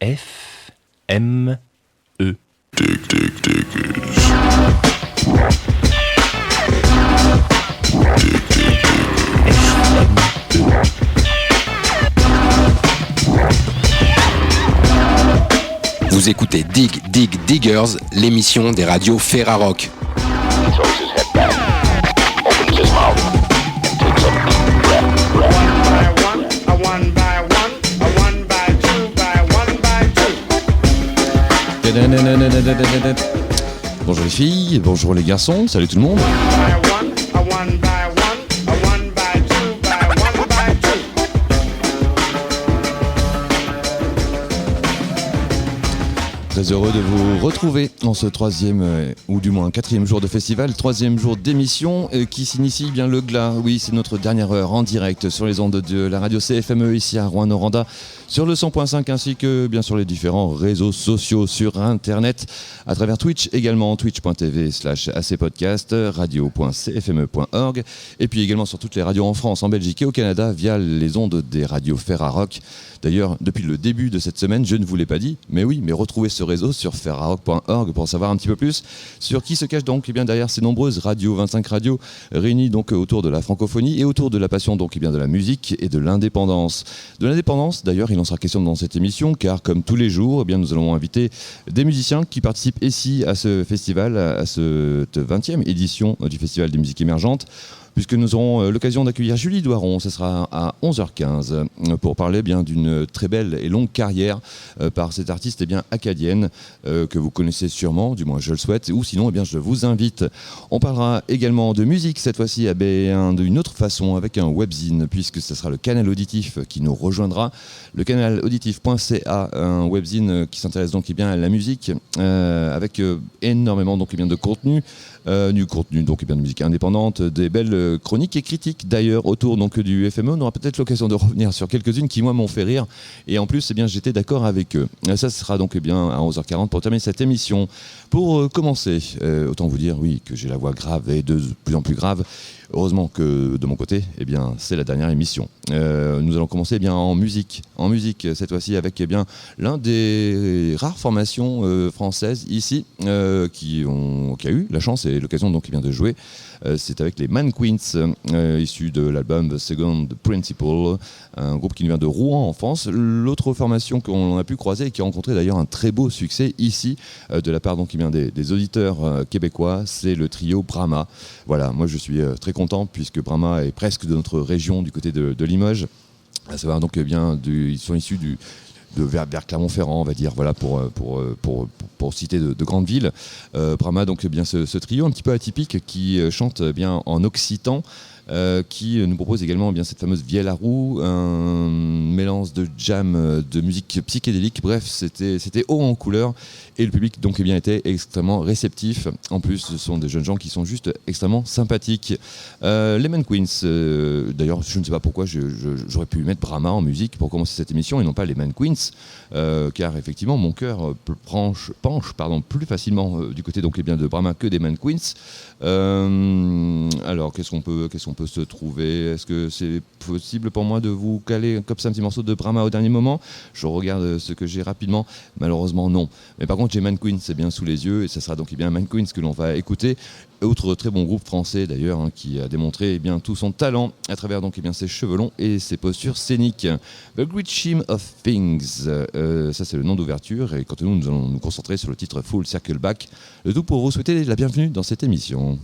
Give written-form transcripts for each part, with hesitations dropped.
F M E. Vous écoutez Dig Dig Diggers, l'émission des radios Ferrarock. Bonjour les filles, bonjour les garçons, salut tout le monde. Très heureux de vous retrouver en ce troisième, ou du moins quatrième jour de festival, troisième jour d'émission qui s'initie bien le glas. Oui, c'est notre dernière heure en direct sur les ondes de la radio CFME ici à Rouen-Noranda, sur le 100.5 ainsi que bien sûr les différents réseaux sociaux sur internet, à travers Twitch également, twitch.tv/acpodcast, radio.cfme.org et puis également sur toutes les radios en France, en Belgique et au Canada via les ondes des radios Ferrarock. D'ailleurs, depuis le début de cette semaine, je ne vous l'ai pas dit, mais oui, mais retrouvez ce réseau sur ferrarock.org pour en savoir un petit peu plus sur qui se cache donc bien derrière ces nombreuses radios, 25 radios réunies donc autour de la francophonie et autour de la passion donc bien de la musique et de l'indépendance. De l'indépendance, d'ailleurs, il en sera question dans cette émission, car comme tous les jours, eh bien, nous allons inviter des musiciens qui participent ici à ce festival, à cette 20e édition du Festival des musiques émergentes, puisque nous aurons l'occasion d'accueillir Julie Doiron. Ce sera à 11h15 pour parler bien d'une très belle et longue carrière par cette artiste bien acadienne que vous connaissez sûrement, du moins je le souhaite, ou sinon eh bien, je vous invite. On parlera également de musique, cette fois-ci d'une autre façon, avec un webzine, puisque ce sera le Canal Auditif qui nous rejoindra. Le canalauditif.ca, un webzine qui s'intéresse donc eh bien, à la musique, avec énormément donc, eh bien, de contenu. Du contenu donc, eh bien, de musique indépendante, des belles chroniques et critiques d'ailleurs autour donc, du FME. On aura peut-être l'occasion de revenir sur quelques-unes qui moi m'ont fait rire et en plus eh bien, j'étais d'accord avec eux. Ça sera donc eh bien, à 11h40 pour terminer cette émission. Pour commencer, autant vous dire oui que j'ai la voix grave et de plus en plus grave. Heureusement que de mon côté, eh bien, c'est la dernière émission. Nous allons commencer eh bien, en musique cette fois-ci avec eh bien, l'un des rares formations françaises ici qui a eu la chance et l'occasion donc, eh bien, de jouer. C'est avec les Man Queens, issus de l'album The Second Principle, un groupe qui nous vient de Rouen en France. L'autre formation qu'on a pu croiser et qui a rencontré d'ailleurs un très beau succès ici, de la part donc, eh bien, des auditeurs québécois, c'est le trio Brahma. Voilà, moi je suis très content puisque Brahma est presque de notre région du côté de Limoges. À savoir donc eh bien, ils sont issus vers Clermont-Ferrand, on va dire, voilà, pour citer de grandes villes. Brahma, donc bien ce trio un petit peu atypique qui chante bien en occitan, qui nous propose également bien cette fameuse vielle à roue, un mélange de jam, de musique psychédélique. Bref, c'était haut en couleur et le public donc eh bien était extrêmement réceptif. En plus, ce sont des jeunes gens qui sont juste extrêmement sympathiques. Les Man Queens, d'ailleurs, je ne sais pas pourquoi j'aurais pu mettre Brahma en musique pour commencer cette émission et non pas les Man Queens, car effectivement mon cœur penche plus facilement du côté donc eh bien de Brahma que des Man Queens. Alors qu'est-ce qu'on peut se trouver? Est-ce que c'est possible pour moi de vous caler comme ça un petit morceau de Brahma au dernier moment? Je regarde ce que j'ai rapidement, malheureusement non. Mais par contre j'ai Man Queens, c'est bien sous les yeux et ça sera donc eh bien Man Queens que l'on va écouter. Autre très bon groupe français d'ailleurs qui a démontré eh bien, tout son talent à travers donc, eh bien, ses cheveux longs et ses postures scéniques. The Great Scheme of Things, ça c'est le nom d'ouverture et quant à nous allons nous concentrer sur le titre Full Circle Back. Le tout pour vous souhaiter la bienvenue dans cette émission.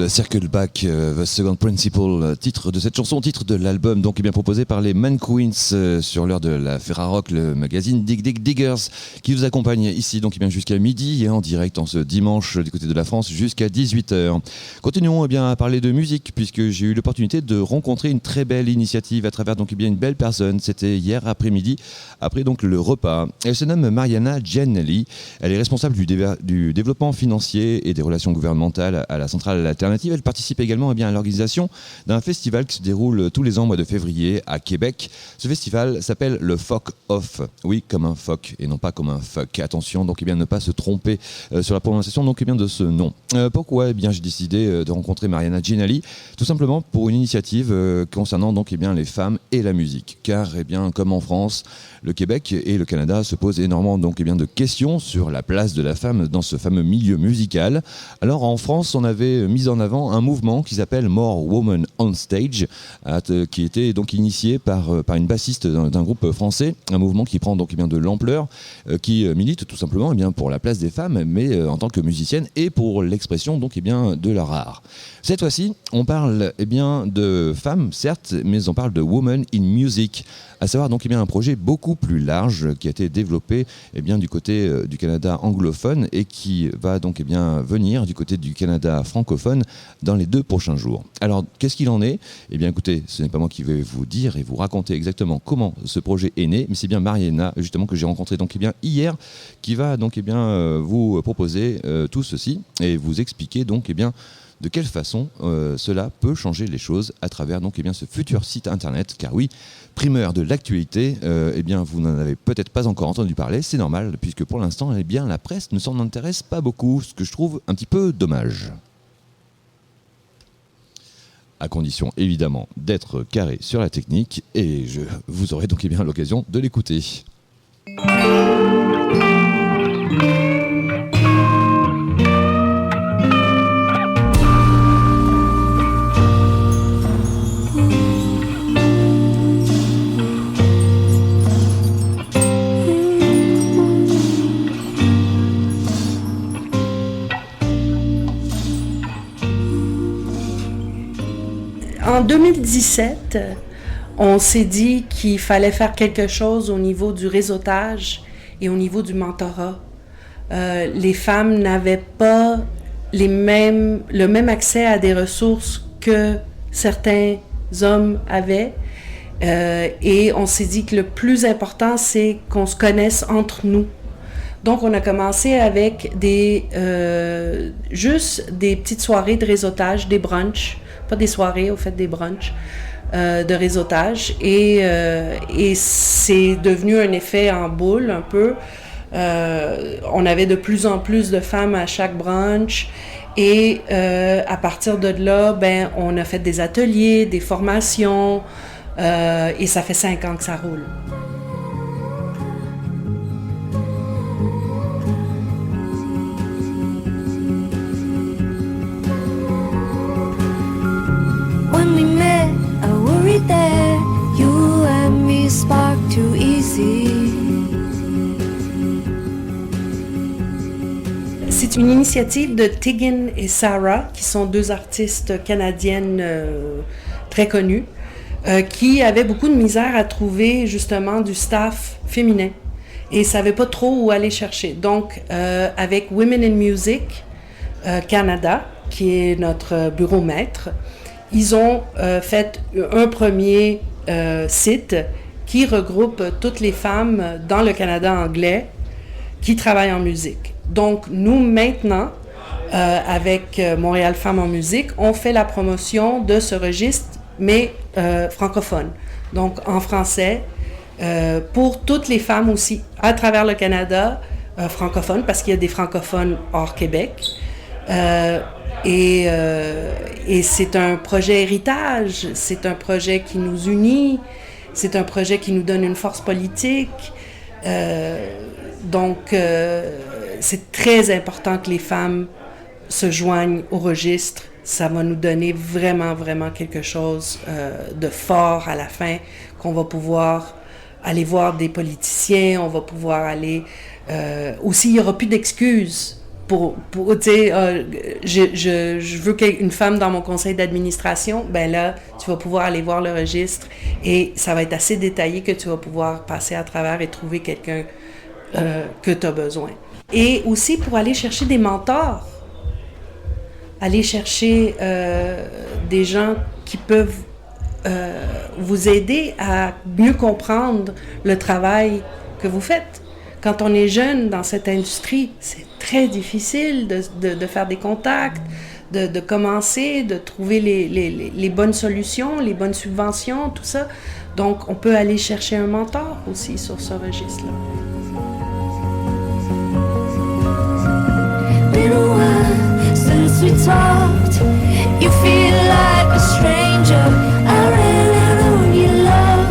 Circle Back, The Second Principle, titre de cette chanson, titre de l'album, donc bien proposé par les Man Queens sur l'heure de la Ferrarock, le magazine Dig Dig Diggers, qui vous accompagne ici donc bien jusqu'à midi et en direct en ce dimanche du côté de la France jusqu'à 18h. Continuons bien à parler de musique puisque j'ai eu l'opportunité de rencontrer une très belle initiative à travers donc bien une belle personne. C'était hier après-midi, après donc le repas. Elle se nomme Mariana Giannelli. Elle est responsable du développement financier et des relations gouvernementales à la Centrale Alternative. Elle participe également à l'organisation d'un festival qui se déroule tous les ans au mois de février à Québec. Ce festival s'appelle le Fuck Off. Oui, comme un fuck et non pas comme un fuck. Attention, donc ne pas se tromper sur la prononciation donc de ce nom. Pourquoi j'ai décidé de rencontrer Mariana Giannelli? Tout simplement pour une initiative concernant donc les femmes et la musique. Car comme en France, le Québec et le Canada se posent énormément donc de questions sur la place de la femme dans ce fameux milieu musical. Alors en France, on avait mis en avant un mouvement qui s'appelle More Women on Stage, qui était donc initié par une bassiste d'un groupe français, un mouvement qui prend donc de l'ampleur, qui milite tout simplement pour la place des femmes, mais en tant que musiciennes et pour l'expression donc de leur art. Cette fois-ci, on parle de femmes, certes, mais on parle de Women in Music, à savoir donc un projet beaucoup plus large qui a été développé du côté du Canada anglophone et qui va donc venir du côté du Canada francophone dans les 2 prochains jours. Alors, qu'est-ce qu'il en est? Écoutez, ce n'est pas moi qui vais vous dire et vous raconter exactement comment ce projet est né, mais c'est bien Mariana, justement, que j'ai rencontré donc hier, qui va donc vous proposer tout ceci et vous expliquer donc de quelle façon cela peut changer les choses à travers donc ce futur site internet. Car oui, primeur de l'actualité, vous n'en avez peut-être pas encore entendu parler, c'est normal, puisque pour l'instant, la presse ne s'en intéresse pas beaucoup, ce que je trouve un petit peu dommage. À condition évidemment d'être carré sur la technique, et vous aurez donc l'occasion de l'écouter. En 2017, on s'est dit qu'il fallait faire quelque chose au niveau du réseautage et au niveau du mentorat. Les femmes n'avaient pas le même accès à des ressources que certains hommes avaient. Et on s'est dit que le plus important, c'est qu'on se connaisse entre nous. Donc, on a commencé avec juste des petites soirées de réseautage, des brunchs. Pas des soirées, au fait, des brunchs de réseautage. Et c'est devenu un effet en boule, un peu. On avait de plus en plus de femmes à chaque brunch. Et à partir de là, on a fait des ateliers, des formations. Et ça fait 5 ans que ça roule. When we met, I worried that you and me sparked too easy. C'est une initiative de Tegan et Sarah, qui sont 2 artistes canadiennes très connues, qui avaient beaucoup de misère à trouver justement du staff féminin et ne savaient pas trop où aller chercher. Donc, avec Women in Music Canada, qui est notre bureau maître, ils ont fait un premier site qui regroupe toutes les femmes dans le Canada anglais qui travaillent en musique. Donc, nous, maintenant, avec Montréal Femmes en musique, on fait la promotion de ce registre, mais francophone. Donc, en français, pour toutes les femmes aussi, à travers le Canada francophone, parce qu'il y a des francophones hors Québec. Et c'est un projet héritage, c'est un projet qui nous unit, c'est un projet qui nous donne une force politique. Donc, c'est très important que les femmes se joignent au registre. Ça va nous donner vraiment, vraiment quelque chose de fort à la fin, qu'on va pouvoir aller voir des politiciens, on va pouvoir aller... aussi, il n'y aura plus d'excuses tu sais, je veux une femme dans mon conseil d'administration, ben là, tu vas pouvoir aller voir le registre et ça va être assez détaillé que tu vas pouvoir passer à travers et trouver quelqu'un que tu as besoin. Et aussi pour aller chercher des mentors, aller chercher des gens qui peuvent vous aider à mieux comprendre le travail que vous faites. Quand on est jeune dans cette industrie, c'est très difficile de faire des contacts, de commencer, de trouver les bonnes solutions, les bonnes subventions, tout ça. Donc, on peut aller chercher un mentor aussi sur ce registre-là. Been a while since we talked. You feel like a stranger. I really don't need love.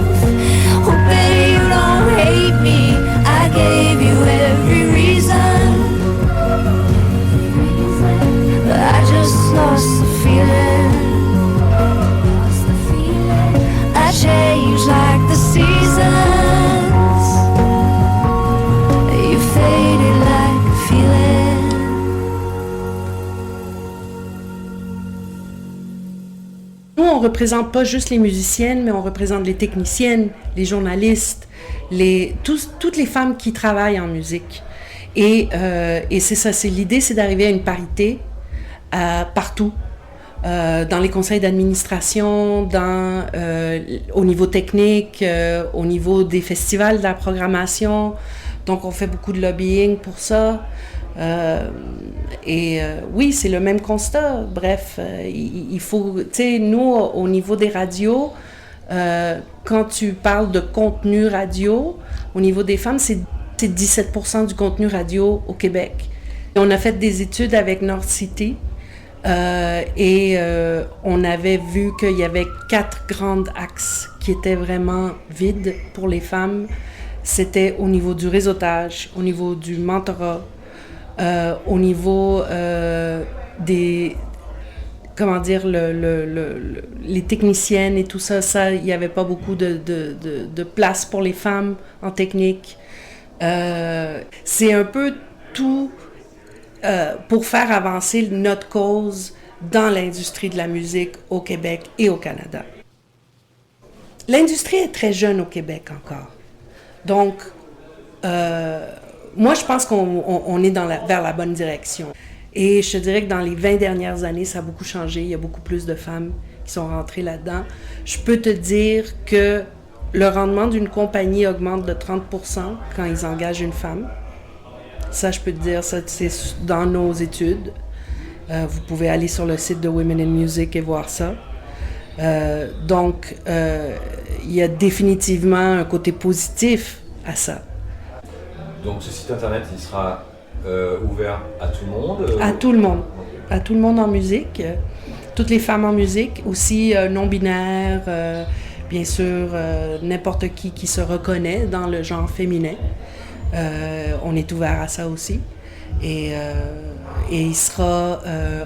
Hoping you don't hate me. I gave you every reason, but I just lost the feeling. I changed like the seasons. You faded like a feeling. Nous, on ne représente pas juste les musiciennes, mais on représente les techniciennes, les journalistes, toutes les femmes qui travaillent en musique. Et c'est ça, l'idée, c'est d'arriver à une parité partout, dans les conseils d'administration, au niveau technique, au niveau des festivals, de la programmation. Donc, on fait beaucoup de lobbying pour ça. Oui, c'est le même constat. Bref, il faut, tu sais, nous, au niveau des radios, quand tu parles de contenu radio, au niveau des femmes, c'est 17% du contenu radio au Québec. On a fait des études avec North City on avait vu qu'il y avait 4 grandes axes qui étaient vraiment vides pour les femmes. C'était au niveau du réseautage, au niveau du mentorat, au niveau des... Comment dire, les techniciennes et tout ça, il n'y avait pas beaucoup de place pour les femmes en technique. C'est un peu tout pour faire avancer notre cause dans l'industrie de la musique au Québec et au Canada. L'industrie est très jeune au Québec encore. Donc, moi, je pense qu'on est vers la bonne direction. Et je te dirais que dans les 20 dernières années, ça a beaucoup changé. Il y a beaucoup plus de femmes qui sont rentrées là-dedans. Je peux te dire que le rendement d'une compagnie augmente de 30% quand ils engagent une femme. Ça, je peux te dire, ça, c'est dans nos études. Vous pouvez aller sur le site de Women in Music et voir ça. Donc, il y a définitivement un côté positif à ça. Donc, ce site internet, il sera ouvert à tout le monde? À tout le monde. À tout le monde en musique. Toutes les femmes en musique, aussi non-binaires, bien sûr, n'importe qui se reconnaît dans le genre féminin. On est ouvert à ça aussi. Et il sera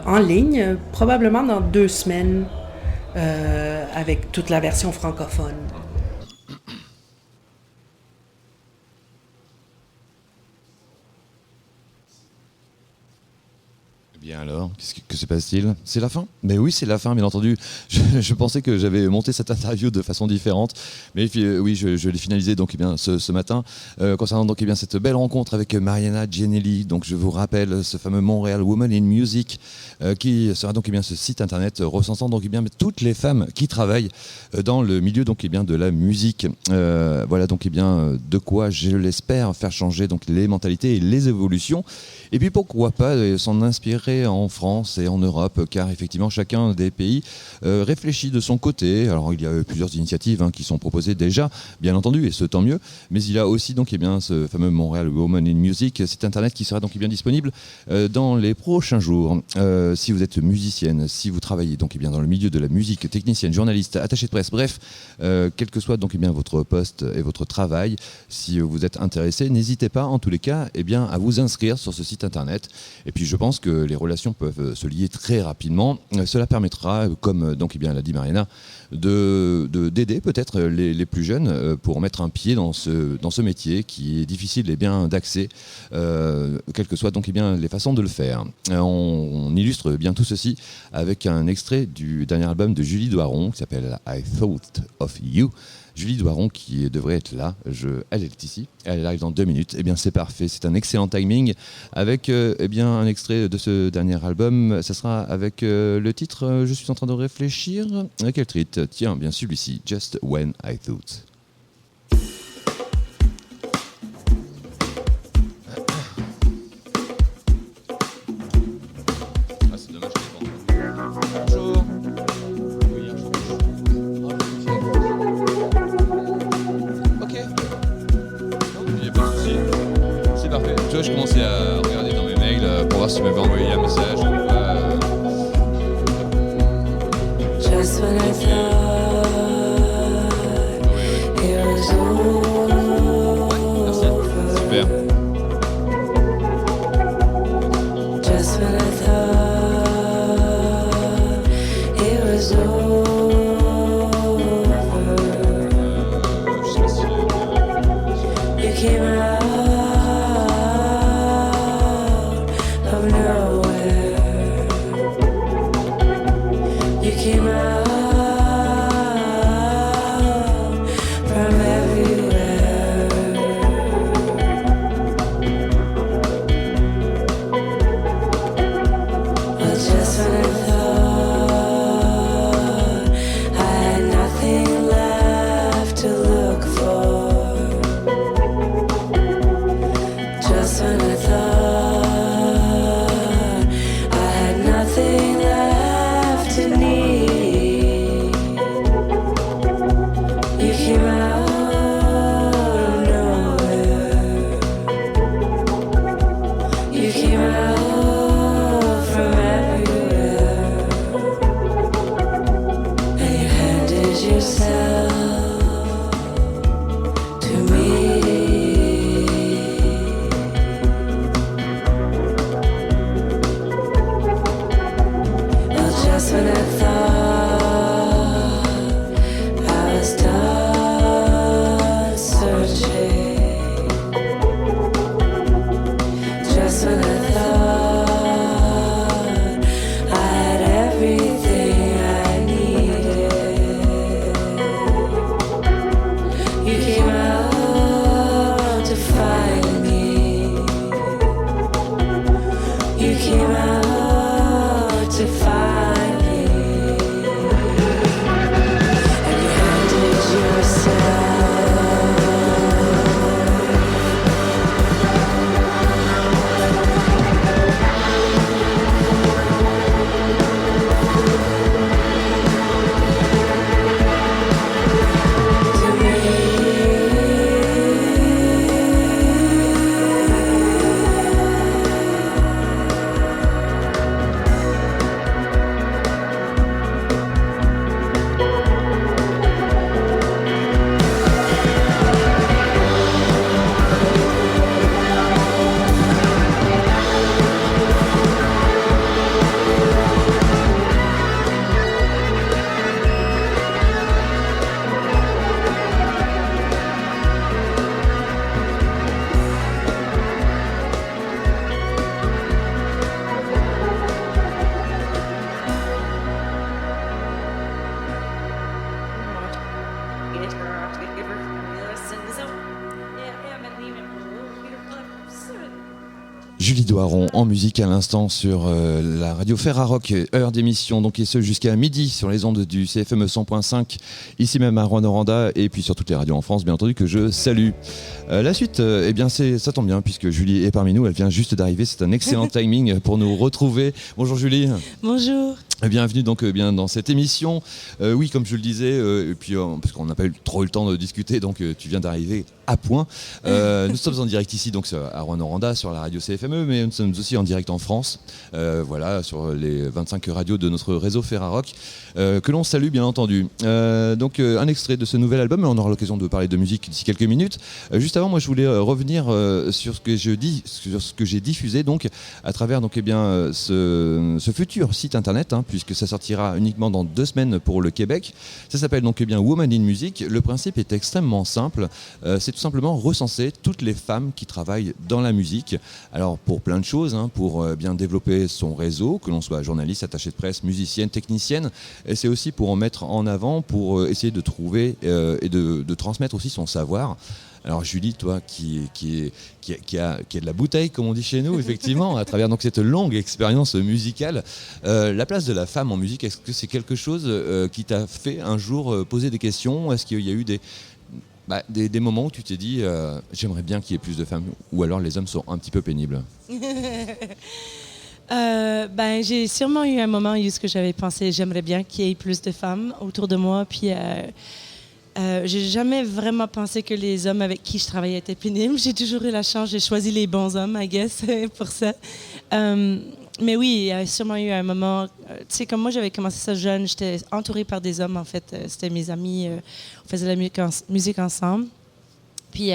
en ligne, probablement dans 2 semaines, avec toute la version francophone. Bien alors, que se passe-t-il? C'est la fin? Mais oui, c'est la fin, bien entendu. Je pensais que j'avais monté cette interview de façon différente, mais oui, je l'ai finalisé donc, ce matin, concernant donc, cette belle rencontre avec Mariana Gianelli. Donc je vous rappelle ce fameux Montréal Women in Music, qui sera donc ce site internet recensant donc, toutes les femmes qui travaillent dans le milieu donc, de la musique. Voilà donc de quoi, je l'espère, faire changer donc, les mentalités et les évolutions. Et puis pourquoi pas s'en inspirer en France et en Europe, car effectivement chacun des pays réfléchit de son côté. Alors il y a plusieurs initiatives qui sont proposées déjà, bien entendu, et ce tant mieux. Mais il y a aussi donc ce fameux Montréal Women in Music, site internet qui sera donc disponible dans les prochains jours. Si vous êtes musicienne, si vous travaillez donc dans le milieu de la musique, technicienne, journaliste, attachée de presse, bref, quel que soit donc votre poste et votre travail, si vous êtes intéressé, n'hésitez pas en tous les cas à vous inscrire sur ce site internet. Et puis je pense que les relations peuvent se lier très rapidement. Cela permettra, comme donc l'a dit Mariana, d'aider peut-être les plus jeunes pour mettre un pied dans ce métier qui est difficile et bien d'accès, quelles que soient donc les façons de le faire. On illustre bien tout ceci avec un extrait du dernier album de Julie Doiron qui s'appelle I Thought of You. Julie Doiron qui devrait être là, elle est ici, elle arrive dans 2 minutes. C'est parfait, c'est un excellent timing avec un extrait de ce dernier album. Ça sera avec le titre, je suis en train de réfléchir. Quel titre? Tiens, bien celui-ci, Just When I Thought. Ah, c'est dommage, je l'ai pas entendu. Bonjour. Parfait. Tu vois, je commençais à regarder dans mes mails pour voir si tu m'avais envoyé un message. Just when I thought it was over. Super. Just when I thought it was over. You came out. Came out from everywhere. But just when I thought I had nothing left to look for, just when I thought I had nothing left to need. Julie Doiron en musique à l'instant sur la radio Ferrarock, heure d'émission, donc et ce jusqu'à midi sur les ondes du CFM 100.5, ici même à Rouen-Noranda et puis sur toutes les radios en France, bien entendu, que je salue. La suite, eh bien ça tombe bien puisque Julie est parmi nous, elle vient juste d'arriver, c'est un excellent timing pour nous retrouver. Bonjour Julie. Bonjour. Bienvenue donc bien dans cette émission. Oui, comme je le disais, et puis parce qu'on n'a pas trop eu le temps de discuter, donc tu viens d'arriver à point. Nous sommes en direct ici donc à Rouen-Noranda sur la radio CFME, mais nous sommes aussi en direct en France, voilà, sur les 25 radios de notre réseau Ferrarock, que l'on salue bien entendu. Donc un extrait de ce nouvel album, on aura l'occasion de parler de musique d'ici quelques minutes. Juste avant, moi je voulais revenir sur ce que j'ai diffusé donc à travers donc ce futur site internet, puisque ça sortira uniquement dans 2 semaines pour le Québec. Ça s'appelle donc Woman in Music. Le principe est extrêmement simple. C'est tout simplement recenser toutes les femmes qui travaillent dans la musique. Alors pour plein de choses, pour bien développer son réseau, que l'on soit journaliste, attaché de presse, musicienne, technicienne. Et c'est aussi pour en mettre en avant, pour essayer de trouver et de transmettre aussi son savoir. Alors Julie, toi qui a de la bouteille, comme on dit chez nous, effectivement, à travers donc cette longue expérience musicale, la place de la femme en musique, est-ce que c'est quelque chose qui t'a fait un jour poser des questions ? Est-ce qu'il y a eu des moments où tu t'es dit j'aimerais bien qu'il y ait plus de femmes, ou alors les hommes sont un petit peu pénibles ? J'ai sûrement eu un moment où j'avais pensé j'aimerais bien qu'il y ait plus de femmes autour de moi, puis j'ai jamais vraiment pensé que les hommes avec qui je travaillais étaient pénibles. J'ai toujours eu la chance, j'ai choisi les bons hommes, I guess, pour ça. Mais oui, il y a sûrement eu un moment, tu sais, comme moi j'avais commencé ça jeune, j'étais entourée par des hommes en fait, c'était mes amis, on faisait de la musique ensemble. Puis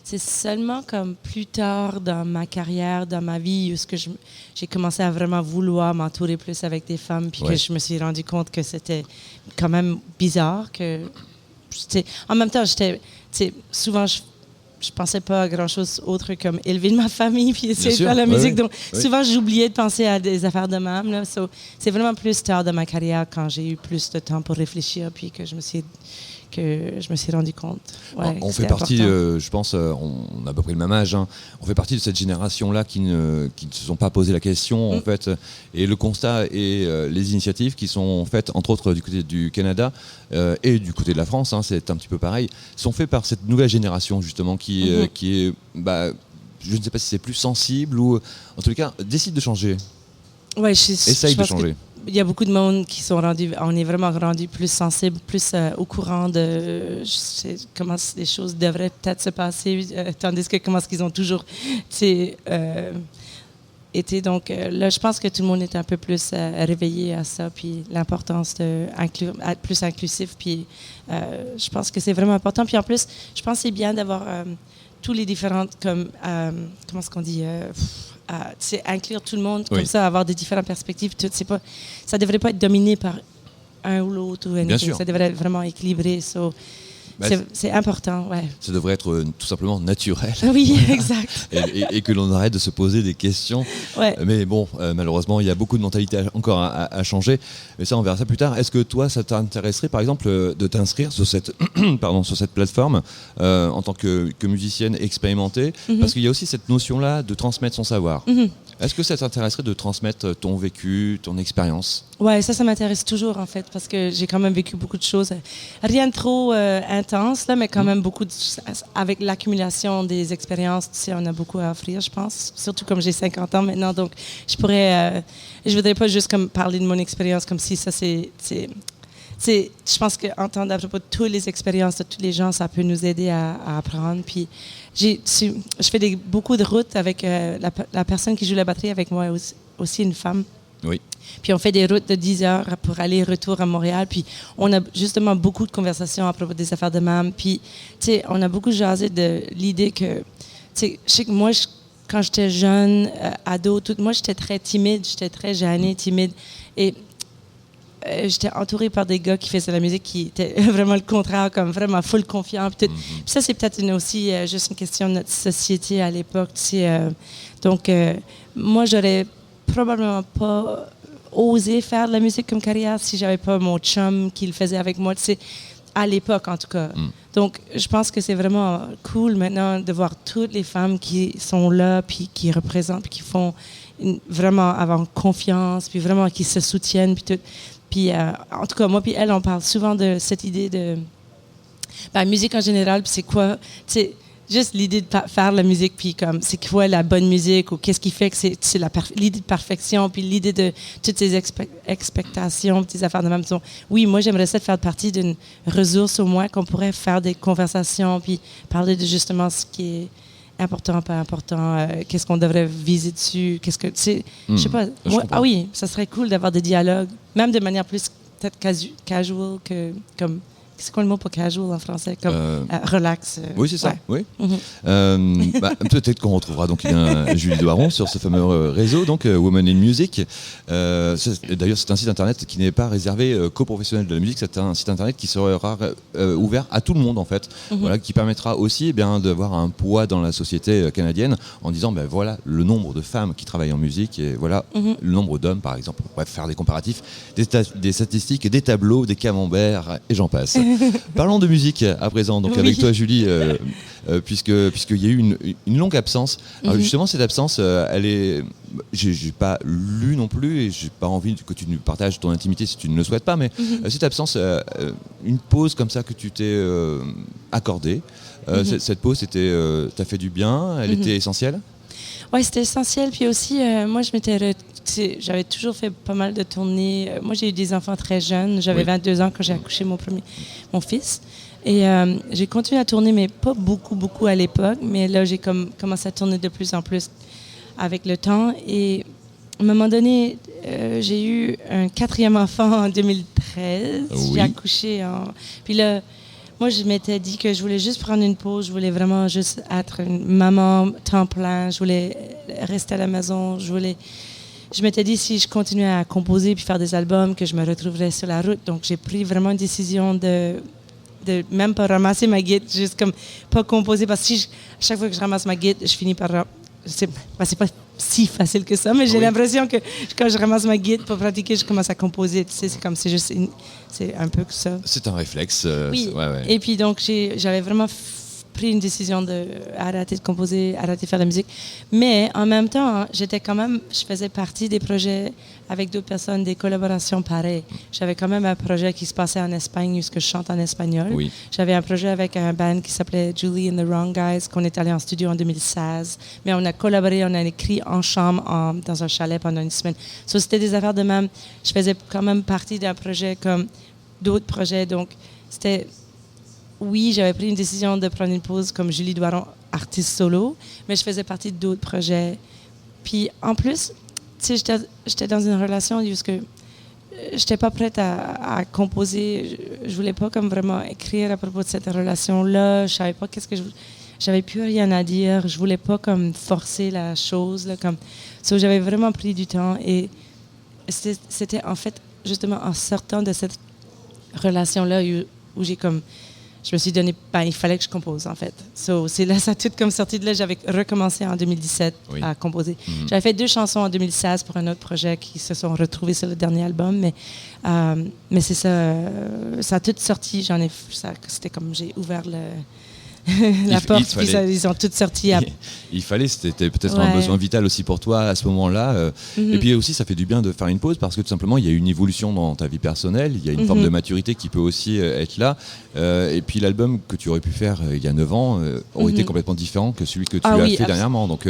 c'est seulement comme plus tard dans ma carrière, dans ma vie, où j'ai commencé à vraiment vouloir m'entourer plus avec des femmes, puis que je me suis rendu compte que c'était quand même bizarre que... En même temps, souvent, je pensais pas à grand-chose autre comme élever ma famille puis essayer de faire la musique. Donc, souvent, j'oubliais de penser à des affaires de même. Là. C'est vraiment plus tard dans ma carrière quand j'ai eu plus de temps pour réfléchir puis que je me suis rendu compte. Ouais, on fait partie, je pense, on a à peu près le même âge, on fait partie de cette génération-là qui ne se sont pas posé la question, en fait. Et le constat et les initiatives qui sont faites, entre autres, du côté du Canada et du côté de la France, c'est un petit peu pareil, sont faits par cette nouvelle génération, justement, qui est, je ne sais pas si c'est plus sensible ou, en tout cas, décide de changer. Ouais, essaye de changer. Il y a beaucoup de monde qui sont rendus, on est vraiment rendus plus sensibles, plus au courant de comment les choses devraient peut-être se passer, tandis que comment est-ce qu'ils ont toujours été. Donc là, je pense que tout le monde est un peu plus réveillé à ça, puis l'importance d'être plus inclusif, puis je pense que c'est vraiment important. Puis en plus, je pense que c'est bien d'avoir tous les différentes, comment est-ce qu'on dit inclure tout le monde, comme ça, avoir des différentes perspectives. Ça ne devrait pas être dominé par un ou l'autre. Ça devrait être vraiment équilibré. C'est important, ouais. Ça devrait être tout simplement naturel. Oui, exact. et que l'on arrête de se poser des questions. Ouais. Mais bon, malheureusement, il y a beaucoup de mentalités encore à changer. Mais ça, on verra ça plus tard. Est-ce que toi, ça t'intéresserait, par exemple, de t'inscrire sur cette, sur cette plateforme en tant que musicienne expérimentée ? Parce qu'il y a aussi cette notion-là de transmettre son savoir. Est-ce que ça t'intéresserait de transmettre ton vécu, ton expérience ? Ouais, ça m'intéresse toujours en fait, parce que j'ai quand même vécu beaucoup de choses. Rien de trop intense, là, mais quand même beaucoup avec l'accumulation des expériences, tu sais, on a beaucoup à offrir, je pense. Surtout comme j'ai 50 ans maintenant, donc je voudrais pas juste comme parler de mon expérience comme si ça je pense qu'entendre à propos de toutes les expériences de tous les gens, ça peut nous aider à apprendre. Puis je fais beaucoup de routes avec la personne qui joue la batterie avec moi, aussi une femme. Oui. Puis on fait des routes de 10 heures pour aller-retour à Montréal. Puis on a justement beaucoup de conversations à propos des affaires de même. Puis, tu sais, on a beaucoup jasé de l'idée que, tu sais, je sais que moi, quand j'étais jeune, ado, moi, j'étais très timide, j'étais très gênée, timide. Et j'étais entourée par des gars qui faisaient de la musique qui étaient vraiment le contraire, comme vraiment full confiant. Puis ça, c'est peut-être aussi juste une question de notre société à l'époque. Tu sais, donc, moi, j'aurais probablement pas osé faire de la musique comme carrière si j'avais pas mon chum qui le faisait avec moi, tu sais, à l'époque en tout cas. Donc, je pense que c'est vraiment cool maintenant de voir toutes les femmes qui sont là, puis qui représentent, puis qui font vraiment avoir confiance, puis vraiment qui se soutiennent, puis tout. Puis, en tout cas, moi puis elle, on parle souvent de cette idée de musique en général, puis c'est quoi, tu sais, juste l'idée de faire la musique, puis comme c'est quoi la bonne musique, ou qu'est-ce qui fait que c'est l'idée de perfection, puis l'idée de toutes ces expectations, petites affaires de même. Oui, moi j'aimerais ça de faire partie d'une ressource au moins qu'on pourrait faire des conversations, puis parler de justement ce qui est important, pas important, qu'est-ce qu'on devrait viser dessus, qu'est-ce que je sais pas. Moi, oui, ça serait cool d'avoir des dialogues, même de manière plus peut-être casual que comme. C'est quoi le mot pour casual en français? Comme relax. Oui, c'est ça. Ouais. Oui. Peut-être qu'on retrouvera donc Julie Doiron sur ce fameux réseau, donc Women in Music. D'ailleurs, c'est un site internet qui n'est pas réservé qu'aux professionnels de la musique. C'est un site internet qui sera ouvert à tout le monde en fait. Voilà, qui permettra aussi d'avoir un poids dans la société canadienne en disant voilà le nombre de femmes qui travaillent en musique et voilà le nombre d'hommes par exemple. Bref, faire des comparatifs, des statistiques, des tableaux, des camemberts et j'en passe. Parlons de musique à présent, donc avec toi Julie, puisqu'il y a eu une longue absence. Alors justement cette absence, j'ai pas lu non plus et j'ai pas envie que tu nous partages ton intimité si tu ne le souhaites pas, mais cette absence, une pause comme ça que tu t'es accordée, cette pause t'a fait du bien, elle était essentielle? Oui, c'était essentiel. Puis aussi, moi, j'avais toujours fait pas mal de tournées. Moi, j'ai eu des enfants très jeunes. J'avais 22 ans quand j'ai accouché mon fils. Et j'ai continué à tourner, mais pas beaucoup à l'époque. Mais là, j'ai commencé à tourner de plus en plus avec le temps. Et à un moment donné, j'ai eu un 4e enfant en 2013. Oui. J'ai accouché Puis là, moi, je m'étais dit que je voulais juste prendre une pause. Je voulais vraiment juste être une maman temps plein. Je voulais rester à la maison. Je m'étais dit, si je continuais à composer puis faire des albums, que je me retrouverais sur la route. Donc, j'ai pris vraiment une décision de même pas ramasser ma guitare, juste comme pas composer. Parce que chaque fois que je ramasse ma guitare, je finis par... C'est pas si facile que ça, mais j'ai l'impression que quand je ramasse ma guitare pour pratiquer, je commence à composer. Tu sais, c'est un peu que ça. C'est un réflexe. Oui. Ouais. Et puis donc j'avais vraiment pris une décision d'arrêter de composer, arrêter de faire de la musique. Mais en même temps, je faisais partie des projets avec d'autres personnes, des collaborations pareilles. J'avais quand même un projet qui se passait en Espagne où je chante en espagnol. Oui. J'avais un projet avec un band qui s'appelait Julie and the Wrong Guys, qu'on est allé en studio en 2016. Mais on a collaboré, on a écrit en chambre dans un chalet pendant une semaine. So, c'était des affaires de même. Je faisais quand même partie d'un projet comme d'autres projets. Donc, c'était... Oui, j'avais pris une décision de prendre une pause comme Julie Doiron, artiste solo, mais je faisais partie d'autres projets. Puis en plus, tu sais, j'étais dans une relation où je n'étais pas prête à composer. Je voulais pas comme vraiment écrire à propos de cette relation-là. Je savais pas j'avais plus rien à dire. Je voulais pas comme forcer la chose. Là, j'avais vraiment pris du temps et c'était en fait justement en sortant de cette relation-là où j'ai comme... Je me suis donné, il fallait que je compose, en fait. C'est là, ça a tout comme sorti de là. J'avais recommencé en 2017 à composer. J'avais fait 2 chansons en 2016 pour un autre projet qui se sont retrouvées sur le dernier album, mais c'est ça. Ça a tout sorti. C'était comme j'ai ouvert la porte, puis ils ont toutes sorti. Il fallait, c'était peut-être un besoin vital aussi pour toi à ce moment-là. Et puis aussi, ça fait du bien de faire une pause parce que tout simplement, il y a une évolution dans ta vie personnelle, il y a une forme de maturité qui peut aussi être là. Et puis l'album que tu aurais pu faire il y a 9 ans aurait été complètement différent que celui que tu as fait dernièrement. Donc,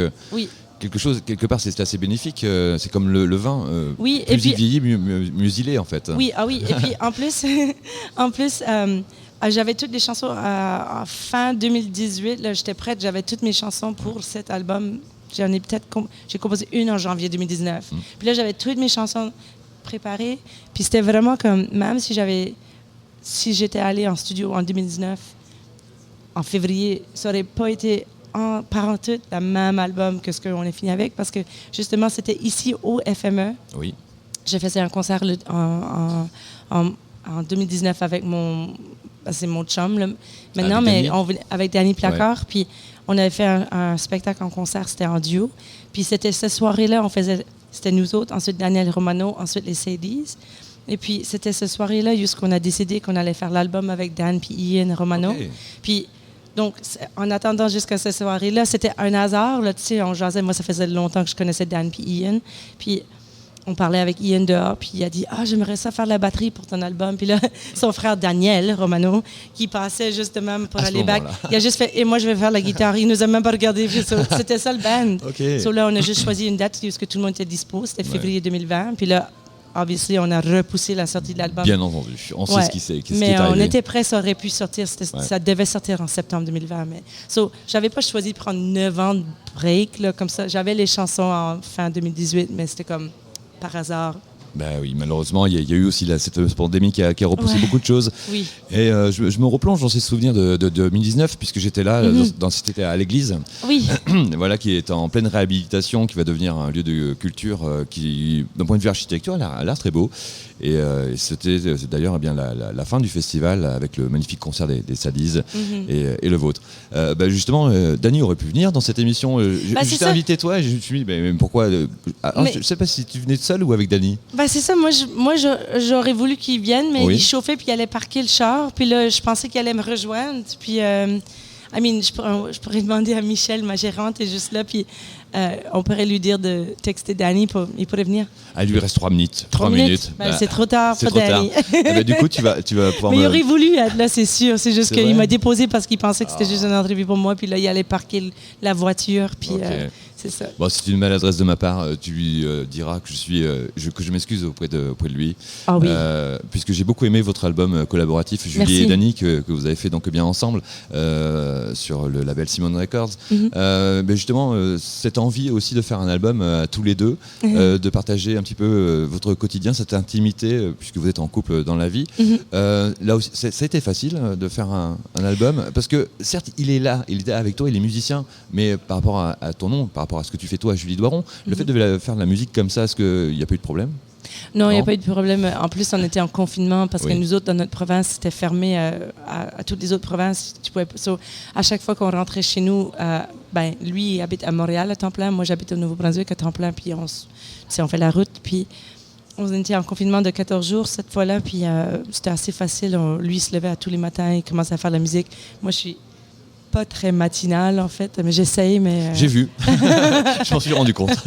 quelque part, c'est assez bénéfique. C'est comme le vin. Plus il vieillit, mieux il est en fait. Oui, et puis en plus, j'avais toutes les chansons en fin 2018. Là, j'étais prête. J'avais toutes mes chansons pour cet album. J'ai composé une en janvier 2019. Puis là, j'avais toutes mes chansons préparées. Puis c'était vraiment comme, même si j'étais allée en studio en 2019, en février, ça n'aurait pas été par en tout le même album que ce qu'on a fini avec. Parce que justement, c'était ici au FME. Oui. J'ai fait un concert en 2019 avec c'est mon chum, là. Maintenant, avec Danny Placard. Ouais. Puis on avait fait un spectacle en concert, c'était en duo. Puis c'était cette soirée-là, c'était nous autres, ensuite Daniel Romano, ensuite les Sadies. Et puis c'était cette soirée-là, jusqu'on a décidé qu'on allait faire l'album avec Dan puis Ian Romano. Okay. Puis donc, en attendant jusqu'à cette soirée-là, c'était un hasard. Là, tu sais, on jasait. Moi, ça faisait longtemps que je connaissais Dan puis Ian. Puis on parlait avec Ian dehors, puis il a dit « Ah, j'aimerais ça faire la batterie pour ton album. » Puis là, son frère Daniel Romano, qui passait justement pour À ce aller back, moment-là. il a juste fait « Et moi, je vais faire la guitare. » Il nous a même pas regardé. Puis c'était ça le band. Ok. So là, on a juste choisi une date parce que tout le monde était dispo. C'était février 2020. Puis là, obviously, on a repoussé la sortie de l'album. Bien entendu, on sait Ouais. ce qui est Mais on arrivé. était prêts, ça aurait pu sortir. Ça devait sortir en septembre 2020. Mais j'avais pas choisi de prendre 9 ans de break là, comme ça. J'avais les chansons en fin 2018, mais c'était comme par hasard. Ben oui, malheureusement, il y a eu aussi cette pandémie qui a repoussé beaucoup de choses. Oui. Et je me replonge dans ces souvenirs de 2019, puisque j'étais là, c'était à l'église, Oui. voilà, qui est en pleine réhabilitation, qui va devenir un lieu de culture qui, d'un point de vue architectural, a l'air très beau. Et c'était d'ailleurs bien la fin du festival avec le magnifique concert des Sadies et le vôtre. Justement, Dany aurait pu venir dans cette émission. Je c'est t'ai ça. invité toi et je me suis dit, mais pourquoi je ne sais pas si tu venais seul ou avec Dany. C'est ça, moi j'aurais voulu qu'il vienne, mais Oui. il chauffait puis il allait parquer le char. Puis là, je pensais qu'il allait me rejoindre. Puis, je pourrais demander à Michel, ma gérante, est juste là. Puis on pourrait lui dire de texter Dany, il pourrait venir. Ah, il lui reste 3 minutes. 3 minutes. C'est trop tard C'est pour trop tard. Dany. Du coup, tu vas pouvoir Mais il aurait voulu être là, c'est sûr. C'est juste C'est qu'il vrai? m'a déposé parce qu'il pensait que c'était juste une entrevue pour moi. Puis là, il allait parquer la voiture. Puis Ok. c'est ça. Bon, c'est une maladresse de ma part. Tu lui diras que je m'excuse auprès de lui. Ah oui. Puisque j'ai beaucoup aimé votre album collaboratif, Julie Merci. et Dany, que vous avez fait donc bien ensemble sur le label Simone Records. Justement, cette envie aussi de faire un album à tous les deux, de partager un petit peu votre quotidien, cette intimité, puisque vous êtes en couple dans la vie. Là aussi, ça a été facile de faire un album, parce que certes, il est là avec toi, il est musicien, mais par rapport à ton nom, par rapport à ce que tu fais toi, Julie Doiron, le fait de faire de la musique comme ça, est-ce qu'il n'y a pas eu de problème? Non, il n'y a Non. pas eu de problème. En plus, on était en confinement parce Oui. que nous autres, dans notre province, c'était fermé à toutes les autres provinces. À chaque fois qu'on rentrait chez nous, lui, il habite à Montréal à temps plein. Moi, j'habite au Nouveau-Brunswick à temps plein. Puis on fait la route. Puis on était en confinement de 14 jours cette fois-là. Puis c'était assez facile. Lui, il se levait à tous les matins. Il commençait à faire de la musique. Moi, je suis pas très matinale, en fait. Mais j'essaye. J'ai vu. Je m'en suis rendu compte.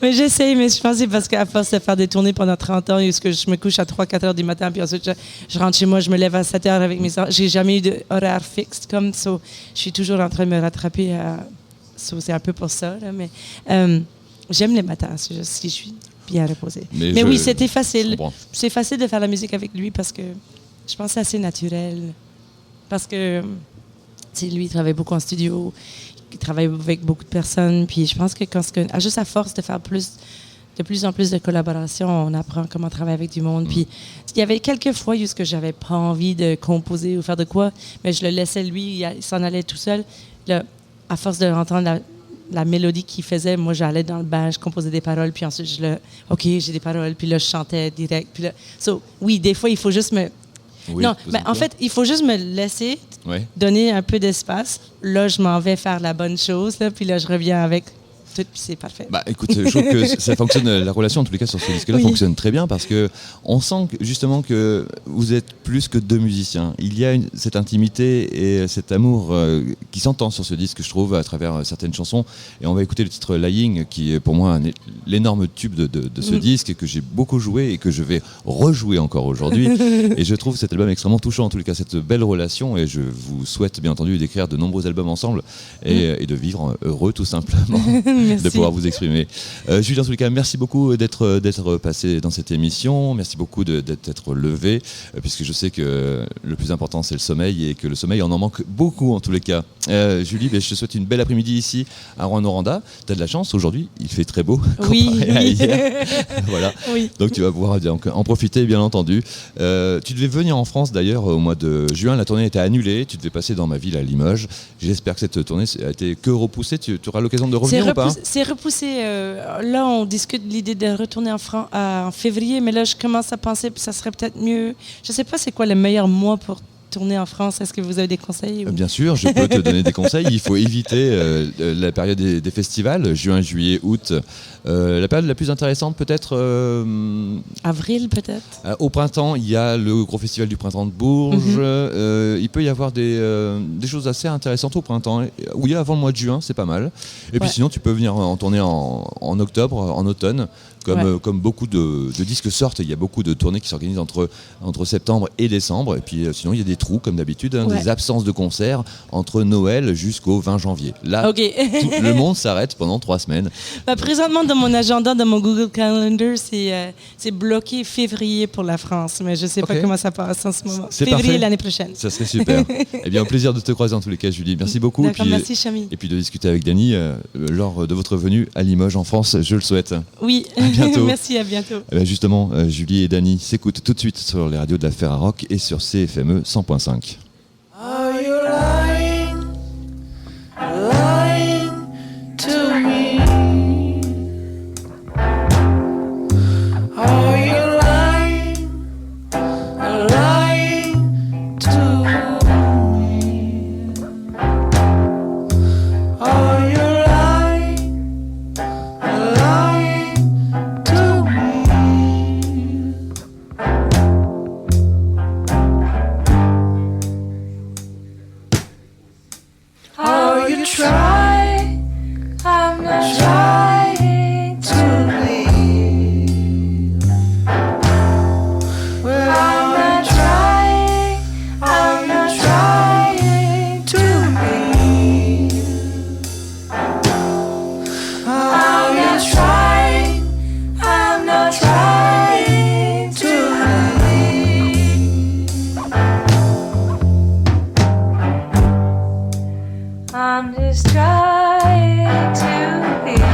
Mais j'essaye, mais je pense que c'est parce qu'à force de faire des tournées pendant 30 ans, est-ce que je me couche à 3-4 heures du matin, puis ensuite je rentre chez moi, je me lève à 7 heures avec mes enfants. J'ai jamais eu d'horaire fixe comme ça. Je suis toujours en train de me rattraper. C'est un peu pour ça. Là, mais j'aime les matins, c'est juste si je suis bien reposée. Mais oui, c'était facile. C'est facile de faire la musique avec lui parce que je pense que c'est assez naturel. Parce que lui, il travaille beaucoup en studio. Il travaille avec beaucoup de personnes. Puis je pense que juste à force de faire de plus en plus de collaborations, on apprend comment travailler avec du monde. Puis il y avait quelques fois où j'avais pas envie de composer ou faire de quoi, mais je le laissais lui, il s'en allait tout seul. Là, à force de entendre la mélodie qu'il faisait, moi j'allais dans le bain, je composais des paroles, puis ensuite OK, j'ai des paroles, puis là je chantais direct. Puis là, oui, des fois il faut juste me... Oui, non, mais en fait, il faut juste me laisser donner un peu d'espace. Là, je m'en vais faire la bonne chose, là, puis là, je reviens avec tout, puis c'est parfait. Écoute, je trouve que ça fonctionne, la relation en tous les cas sur ce disque-là fonctionne très bien parce que on sent justement que vous êtes plus que deux musiciens. Il y a cette intimité et cet amour qui s'entend sur ce disque, je trouve, à travers certaines chansons. Et on va écouter le titre Lying, qui est pour moi l'énorme tube de ce disque que j'ai beaucoup joué et que je vais rejouer encore aujourd'hui. Et je trouve cet album extrêmement touchant, en tous les cas, cette belle relation. Et je vous souhaite bien entendu d'écrire de nombreux albums ensemble et de vivre heureux tout simplement. De pouvoir vous exprimer. Julie, en tous les cas, merci beaucoup d'être passé dans cette émission. Merci beaucoup d'être levé, puisque je sais que le plus important, c'est le sommeil et que le sommeil, on en manque beaucoup en tous les cas. Julie, je te souhaite une belle après-midi ici à Rouyn-Noranda. Tu as de la chance, aujourd'hui, il fait très beau comparé à hier. Voilà. Oui. Donc tu vas pouvoir en profiter, bien entendu. Tu devais venir en France d'ailleurs au mois de juin. La tournée était annulée. Tu devais passer dans ma ville à Limoges. J'espère que cette tournée a été que repoussée. Tu auras l'occasion de revenir ou pas? C'est repoussé. Là, on discute de l'idée de retourner en février, mais là, je commence à penser que ça serait peut-être mieux. Je ne sais pas c'est quoi le meilleur mois pour tourner en France. Est-ce que vous avez des conseils? Bien sûr, je peux te donner des conseils. Il faut éviter la période des festivals, juin, juillet, août. La période la plus intéressante peut-être... Avril peut-être? Au printemps, il y a le gros festival du printemps de Bourges. Il peut y avoir des choses assez intéressantes au printemps. Oui, avant le mois de juin, c'est pas mal. Et puis sinon, tu peux venir en tournée en octobre, en automne. Comme beaucoup de disques sortent, il y a beaucoup de tournées qui s'organisent entre septembre et décembre. Et puis sinon, il y a des trous, comme d'habitude, des absences de concerts entre Noël jusqu'au 20 janvier. Là, le monde s'arrête pendant 3 semaines. Présentement, dans mon agenda, dans mon Google Calendar, c'est bloqué février pour la France. Mais je ne sais pas comment ça passe en ce moment. C'est février parfait. l'année prochaine. Ça serait super. Eh bien, au plaisir de te croiser en tous les cas, Julie. Merci beaucoup. D'accord, merci, Chami. Et puis de discuter avec Dany lors de votre venue à Limoges en France, je le souhaite. Oui, bientôt. Merci, à bientôt. Justement, Julie et Dany s'écoutent tout de suite sur les radios de la Ferrarock et sur CFME 100.5. Are you lying, lying to me? Are you lying, lying to me? Are you lying, lying to me? Are you trying? I'm not trying to leave. Well, I'm not trying. I'm not trying to leave. I'm not trying. I'm not trying to leave. I'm just trying to live.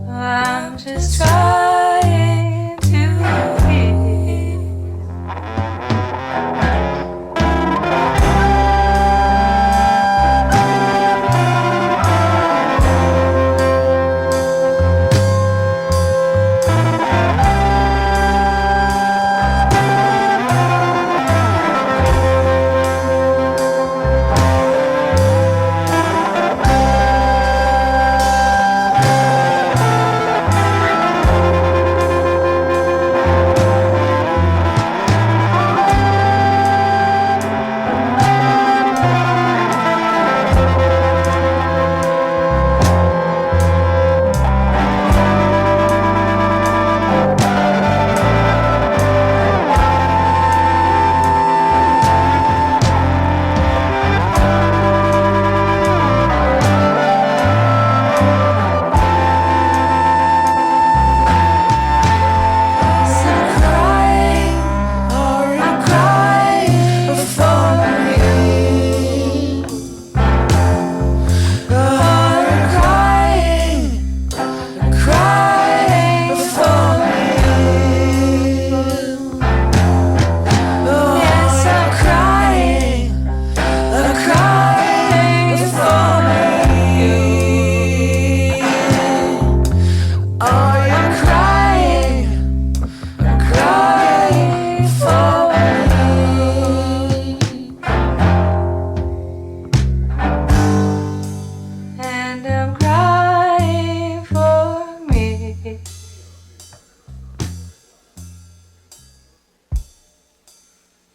I'm just trying to live.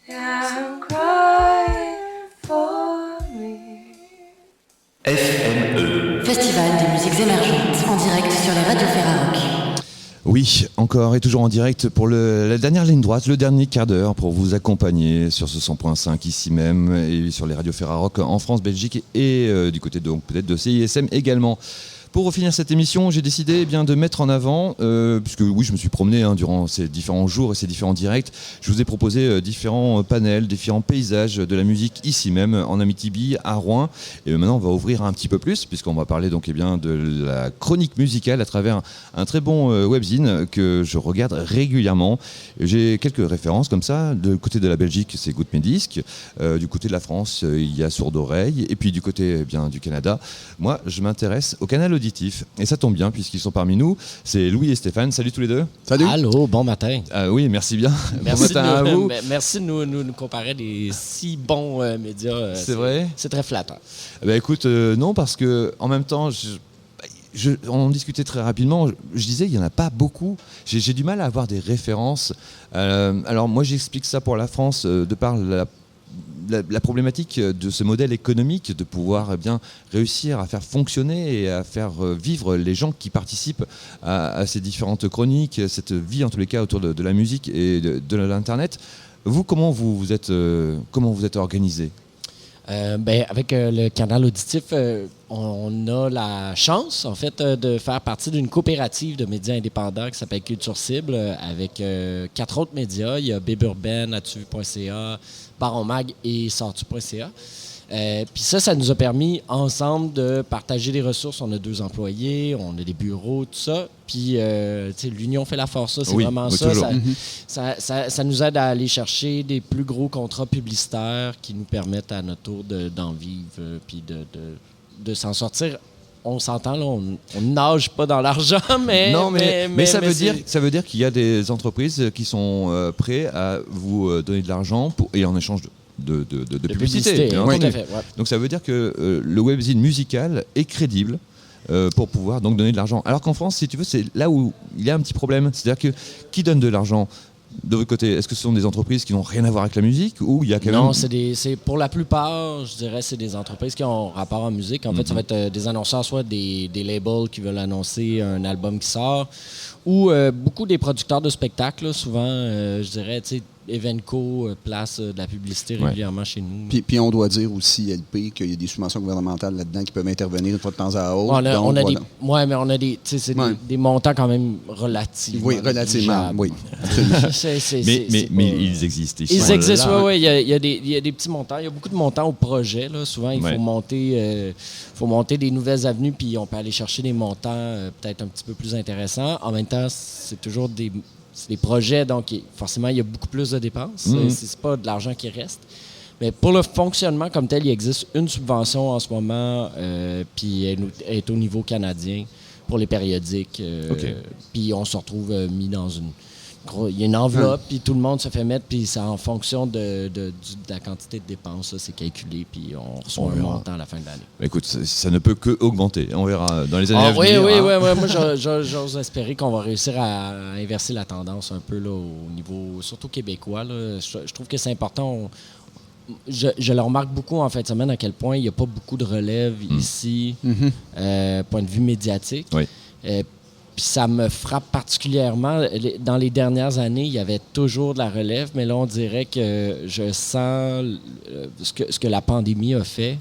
I'm crying for me. FME. Festival des musiques émergentes en direct sur les radios Ferrarock. Oui, encore et toujours en direct pour la dernière ligne droite, le dernier quart d'heure pour vous accompagner sur ce 100.5 ici même et sur les radios Ferrarock en France, Belgique et du côté donc peut-être de CISM également. Pour finir cette émission, j'ai décidé de mettre en avant, puisque oui, je me suis promené durant ces différents jours et ces différents directs, je vous ai proposé différents panels, différents paysages de la musique ici même, en Amityville, à Rouen. Et maintenant, on va ouvrir un petit peu plus, puisqu'on va parler donc de la chronique musicale à travers un très bon webzine que je regarde régulièrement. J'ai quelques références comme ça. Du côté de la Belgique, c'est Goûte mes disques. Du côté de la France, il y a Sourde Oreille. Et puis du côté du Canada, moi, je m'intéresse au canal auditif. Et ça tombe bien puisqu'ils sont parmi nous. C'est Louis et Stéphane. Salut tous les deux. Salut. Allô, bon matin. Oui, merci bien. Merci bon matin à vous. Merci de nous comparer des si bons médias. C'est vrai. C'est très flatteur. Écoute, non, parce que en même temps, on discutait très rapidement. Je disais, il n'y en a pas beaucoup. J'ai du mal à avoir des références. Alors moi, j'explique ça pour la France de par la problématique de ce modèle économique, de pouvoir bien réussir à faire fonctionner et à faire vivre les gens qui participent à ces différentes chroniques, cette vie en tous les cas autour de la musique et de l'Internet. Vous, comment vous êtes organisé? Avec le canal auditif, on a la chance, en fait, de faire partie d'une coopérative de médias indépendants qui s'appelle Culture Cible, avec 4 autres médias. Il y a Biburben, atu.ca, Baron Mag et sortu.ca. Puis ça nous a permis ensemble de partager des ressources. On a 2 employés, on a des bureaux, tout ça. Puis l'union fait la force, ça, c'est vraiment ça. Ça nous aide à aller chercher des plus gros contrats publicitaires qui nous permettent à notre tour d'en vivre puis de s'en sortir. On s'entend, là, on nage pas dans l'argent, mais... Non, mais ça veut dire qu'il y a des entreprises qui sont prêtes à vous donner de l'argent et en échange de publicité. Tout à fait, ouais. Donc ça veut dire que le webzine musical est crédible pour pouvoir donc donner de l'argent. Alors qu'en France, si tu veux, c'est là où il y a un petit problème. C'est-à-dire que qui donne de l'argent de votre côté? Est-ce que ce sont des entreprises qui n'ont rien à voir avec la musique ou il y a quand même... Non, c'est pour la plupart, je dirais, c'est des entreprises qui ont rapport en musique. En fait, ça va être des annonceurs, soit des labels qui veulent annoncer un album qui sort, ou beaucoup des producteurs de spectacles, là, souvent, je dirais, tu sais, Evenco place de la publicité régulièrement chez nous. Puis on doit dire aussi, LP, qu'il y a des subventions gouvernementales là-dedans qui peuvent intervenir une fois de temps à autre. Mais on a des montants quand même relativement. Oui, relativement, oui. mais ils existent. Ils existent, oui. Il y a des petits montants. Il y a beaucoup de montants au projet. Là. Souvent, il faut monter des nouvelles avenues, puis on peut aller chercher des montants peut-être un petit peu plus intéressants. En même temps, c'est toujours c'est des projets, donc forcément, il y a beaucoup plus de dépenses. C'est pas de l'argent qui reste. Mais pour le fonctionnement comme tel, il existe une subvention en ce moment, puis elle est au niveau canadien pour les périodiques. Puis on se retrouve mis dans il y a une enveloppe, puis tout le monde se fait mettre, puis c'est en fonction de la quantité de dépenses, ça, c'est calculé, puis on reçoit un montant à la fin de l'année. Écoute, ça ne peut que augmenter. On verra dans les années à venir. Oui. Moi, j'ose espérer qu'on va réussir à inverser la tendance un peu là, au niveau, surtout québécois. Là. Je trouve que c'est important. Je le remarque beaucoup en fin de semaine à quel point il n'y a pas beaucoup de relève ici, point de vue médiatique. Oui. Puis ça me frappe particulièrement. Dans les dernières années, il y avait toujours de la relève, mais là, on dirait que je sens ce que la pandémie a fait.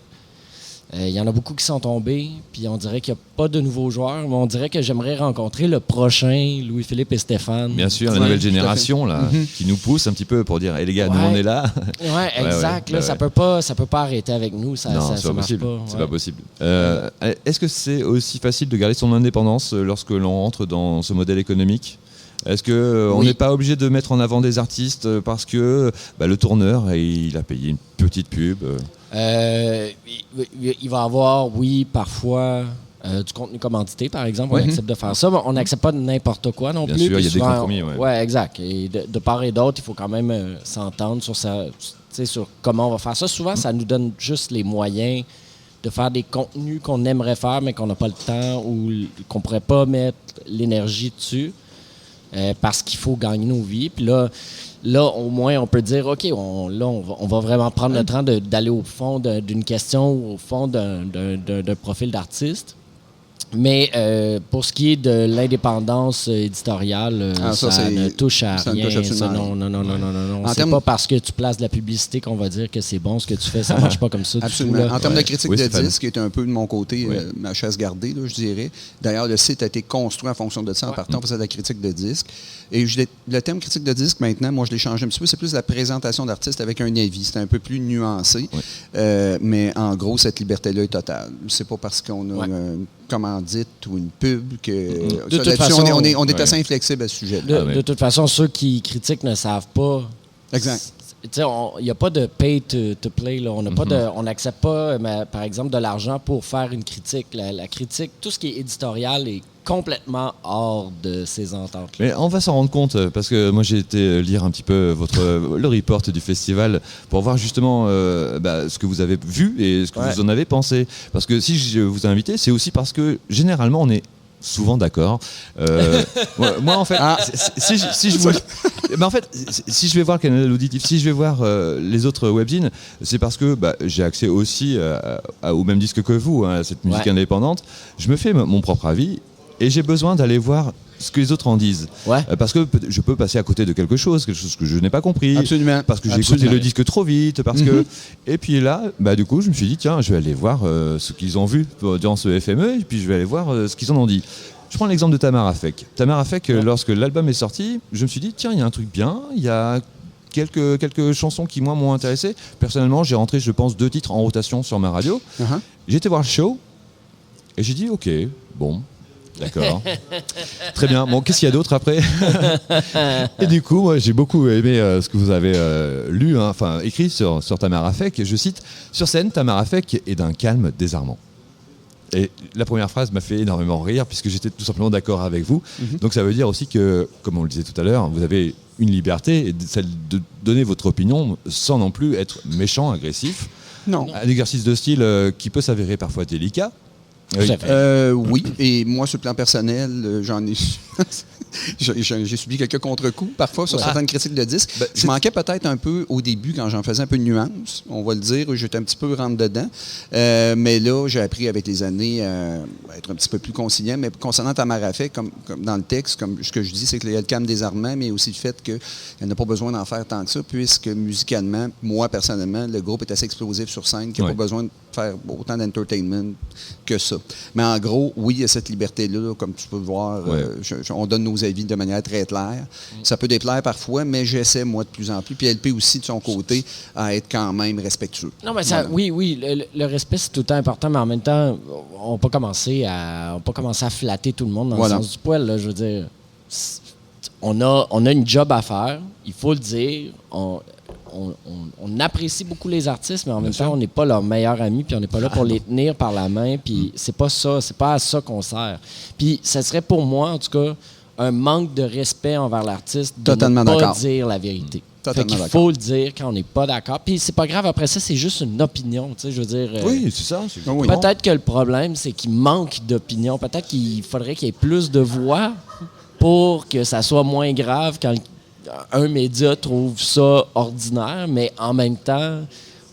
Il y en a beaucoup qui sont tombés, puis on dirait qu'il n'y a pas de nouveaux joueurs, mais on dirait que j'aimerais rencontrer le prochain Louis-Philippe et Stéphane. Bien sûr, la nouvelle génération là, qui nous pousse un petit peu pour dire hey, les gars, nous on est là. Oui, exact. Là, ça peut pas arrêter avec nous. Non, c'est pas possible. C'est pas possible. Est-ce que c'est aussi facile de garder son indépendance lorsque l'on entre dans ce modèle économique? Est-ce qu'on n'est pas obligé de mettre en avant des artistes parce que le tourneur, il a payé une petite pub il va y avoir, parfois, du contenu commandité, par exemple. On accepte de faire ça, mais on n'accepte pas n'importe quoi non plus. Bien sûr, il y a des compromis. Oui, exact. Et de part et d'autre, il faut quand même s'entendre sur comment on va faire ça. Souvent, ça nous donne juste les moyens de faire des contenus qu'on aimerait faire, mais qu'on n'a pas le temps ou qu'on ne pourrait pas mettre l'énergie dessus. Parce qu'il faut gagner nos vies. Puis là, au moins, on peut dire, OK, on va vraiment prendre le temps d'aller au fond d'une question ou au fond d'un profil d'artiste. Mais pour ce qui est de l'indépendance éditoriale, ça ne touche à rien. Non. C'est pas parce que tu places de la publicité qu'on va dire que c'est bon ce que tu fais. Ça marche pas comme ça. Absolument. Du tout, là. En termes de critique de disque, qui est un peu de mon côté ma chasse gardée, là, je dirais. D'ailleurs, le site a été construit en fonction de ça, en partant pour ça de la critique de disque. Et le thème critique de disque, maintenant, moi, je l'ai changé un petit peu. C'est plus la présentation d'artistes avec un avis. C'est un peu plus nuancé. Mais en gros, cette liberté-là est totale. C'est pas parce qu'on a une commandite ou une pub que... De toute façon, on est assez inflexible à ce sujet. De toute façon, ceux qui critiquent ne savent pas. Exact. Il n'y a pas de pay to play. Là. On n'accepte pas, par exemple, de l'argent pour faire une critique. La critique, tout ce qui est éditorial est complètement hors de ces ententes. Mais on va s'en rendre compte, parce que moi j'ai été lire un petit peu le report du festival pour voir justement ce que vous avez vu et ce que vous en avez pensé. Parce que si je vous ai invité, c'est aussi parce que généralement on est souvent d'accord. Moi, en fait, si je voulais... Mais en fait, si je vais voir Canal Auditif, si je vais voir les autres webzines, c'est parce que j'ai accès aussi au même disque que vous, à cette musique indépendante. Je me fais mon propre avis et j'ai besoin d'aller voir ce que les autres en disent. Parce que je peux passer à côté de quelque chose que je n'ai pas compris. Absolument. Parce que j'ai écouté le disque trop vite. Parce que... Et puis là, du coup, je me suis dit, tiens, je vais aller voir ce qu'ils ont vu durant ce FME et puis je vais aller voir ce qu'ils en ont dit. Je prends l'exemple de Tamar Afek. Tamar Afek, lorsque l'album est sorti, je me suis dit, tiens, il y a un truc bien, il y a quelques chansons qui, moi, m'ont intéressé. Personnellement, j'ai rentré, je pense, 2 titres en rotation sur ma radio. J'ai été voir le show et j'ai dit, ok, bon, d'accord. Très bien. Bon, qu'est-ce qu'il y a d'autre après? Et du coup, moi, j'ai beaucoup aimé ce que vous avez lu, écrit sur Tamar Afek. Je cite, sur scène, Tamar Afek est d'un calme désarmant. Et la première phrase m'a fait énormément rire puisque j'étais tout simplement d'accord avec vous. Donc ça veut dire aussi que, comme on le disait tout à l'heure, vous avez une liberté, celle de donner votre opinion sans non plus être méchant, agressif. Non. Un exercice de style qui peut s'avérer parfois délicat. Oui, et moi, sur le plan personnel, j'en ai... j'ai subi quelques contre-coups, parfois, sur certaines critiques de disques. Je manquais peut-être un peu au début, quand j'en faisais un peu de nuance, on va le dire, j'étais un petit peu rentre-dedans. Mais là, j'ai appris avec les années à être un petit peu plus conciliant. Mais concernant Tamar Afek, comme dans le texte, comme ce que je dis, c'est qu'il y a le calme désarmant, mais aussi le fait qu'elle n'a pas besoin d'en faire tant que ça, puisque musicalement, moi, personnellement, le groupe est assez explosif sur scène qu'il n'y a pas besoin de faire autant d'entertainment que ça. Mais en gros, oui, il y a cette liberté-là, comme tu peux le voir, on donne nos avis de manière très claire. Ça peut déplaire parfois, mais j'essaie, moi, de plus en plus. Puis LP aussi, de son côté, à être quand même respectueux. Non, mais ça, oui, le respect, c'est tout le temps important, mais en même temps, on n'a pas commencé à flatter tout le monde dans le sens du poil, là, je veux dire. On a une job à faire, il faut le dire. On apprécie beaucoup les artistes, mais en même temps, on n'est pas leurs meilleurs amis, puis on n'est pas là pour les tenir par la main, puis c'est pas ça, c'est pas à ça qu'on sert. Puis ça serait pour moi, en tout cas, un manque de respect envers l'artiste de ne pas dire la vérité. Fait qu'il faut le dire quand on n'est pas d'accord. Puis c'est pas grave, après ça, c'est juste une opinion, tu sais, je veux dire... oui, c'est ça. Peut-être que le problème, c'est qu'il manque d'opinion. Peut-être qu'il faudrait qu'il y ait plus de voix pour que ça soit moins grave quand un média trouve ça ordinaire, mais en même temps,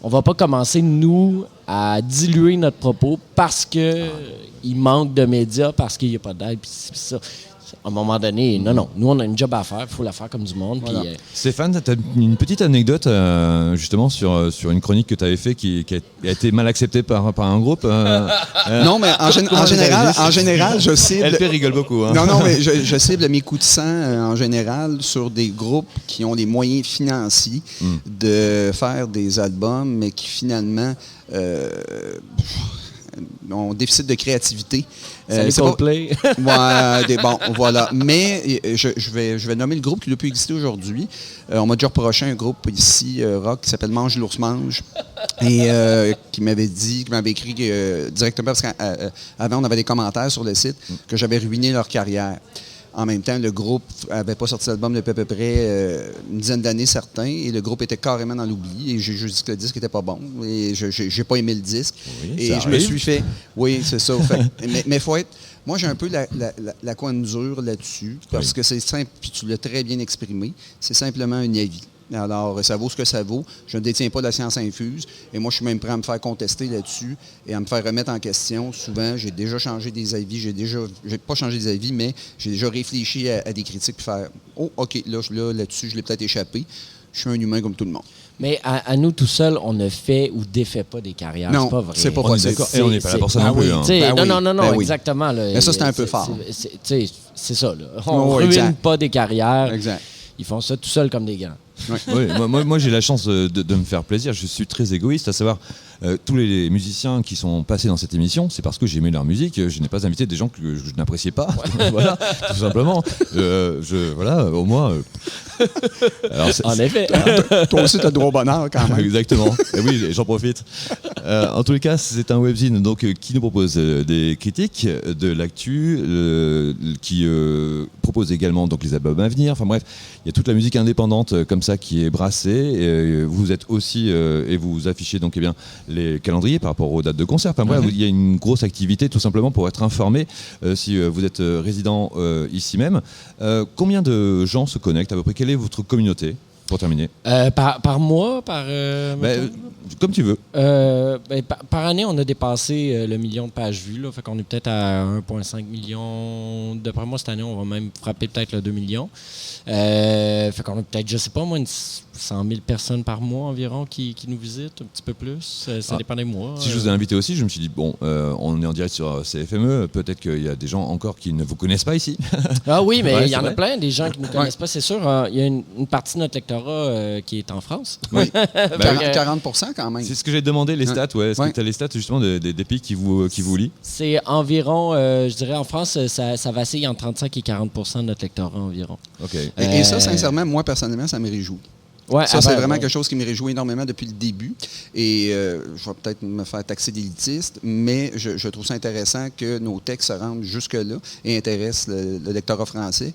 on va pas commencer, nous, à diluer notre propos parce qu'il manque de médias, parce qu'il n'y a pas d'aide, puis ça. À un moment donné, non. Nous, on a une job à faire. Il faut la faire comme du monde. Voilà. Stéphane, tu as une petite anecdote justement sur une chronique que tu avais fait qui a été mal acceptée par un groupe. Non, mais en général, je cible... LP rigole beaucoup. Hein. Non, mais je cible mes coups de sang en général sur des groupes qui ont les moyens financiers de faire des albums, mais qui finalement... ont déficit de créativité. C'est Coldplay. Bon, voilà. Mais je vais nommer le groupe qui ne doit plus exister aujourd'hui. On m'a déjà reproché un groupe ici, rock, qui s'appelle Mange l'ours mange, et qui m'avait écrit directement, parce qu'avant, on avait des commentaires sur le site, que j'avais ruiné leur carrière. En même temps, le groupe n'avait pas sorti l'album depuis à peu près une dizaine d'années, certains, et le groupe était carrément dans l'oubli. Et j'ai juste dit que le disque n'était pas bon. Et je n'ai pas aimé le disque. Oui, et je me suis fait... Oui, c'est ça. Mais faut être... Moi, j'ai un peu la coin dure là-dessus, parce que c'est simple, puis tu l'as très bien exprimé. C'est simplement un avis. Alors, ça vaut ce que ça vaut. Je ne détiens pas de la science infuse. Et moi, je suis même prêt à me faire contester là-dessus et à me faire remettre en question. Souvent, j'ai déjà changé des avis. J'ai pas changé des avis, mais j'ai déjà réfléchi à des critiques pour faire « Oh, OK, là-dessus, je l'ai peut-être échappé. Je suis un humain comme tout le monde. » Mais à nous tout seuls, on ne fait ou défait pas des carrières. Non, c'est pas vrai. C'est pas possible. Et on n'est pas là pour ça non plus. Non, exactement. Là, mais ça, c'est un peu fort. C'est ça. Là. On ne ruine pas des carrières. Exact. Ils font ça tout seuls comme des gants. Oui, moi j'ai la chance de me faire plaisir. Je suis très égoïste, à savoir tous les musiciens qui sont passés dans cette émission, c'est parce que j'aimais leur musique. Je n'ai pas invité des gens que je n'appréciais pas. Voilà, tout simplement. Voilà, au moins. Alors, en effet. Toi aussi, tu as droit au bonheur quand même. Exactement. Et oui, j'en profite. En tous les cas, c'est un webzine donc, qui nous propose des critiques, de l'actu, qui propose également donc, les albums à venir. Enfin bref, il y a toute la musique indépendante comme ça qui est brassée. Et vous êtes aussi, et vous affichez donc eh bien, les calendriers par rapport aux dates de concert. Enfin, bref, il y a une grosse activité tout simplement pour être informé si vous êtes résident ici même. Combien de gens se connectent à peu près? Quelle est votre communauté? Pour terminer. Par mois, comme tu veux. Par année, on a dépassé le million de pages vues. Là, fait qu'on est peut-être à 1,5 million. D'après moi, cette année, on va même frapper peut-être le 2 millions. Fait qu'on a peut-être, je sais pas moi, 100 000 personnes par mois environ qui nous visitent, un petit peu plus. Ça dépend des mois. Si je vous ai invité aussi, je me suis dit, bon, on est en direct sur CFME, peut-être qu'il y a des gens encore qui ne vous connaissent pas ici. Ah oui, mais il y en a plein, des gens qui ne nous connaissent pas, c'est sûr. Il y a une partie de notre lectorat qui est en France. Oui, 40% quand même. C'est ce que j'ai demandé, les stats. Ouais. Est-ce que tu as les stats justement des pays qui vous lient? C'est environ, je dirais en France, ça vacille entre 35 et 40% de notre lectorat environ. Okay. Et ça, sincèrement, moi personnellement, ça me réjouit. Ouais, ça, c'est vraiment quelque chose qui me réjouit énormément depuis le début. Et je vais peut-être me faire taxer d'élitiste, mais je trouve ça intéressant que nos textes se rendent jusque-là et intéressent le lectorat français.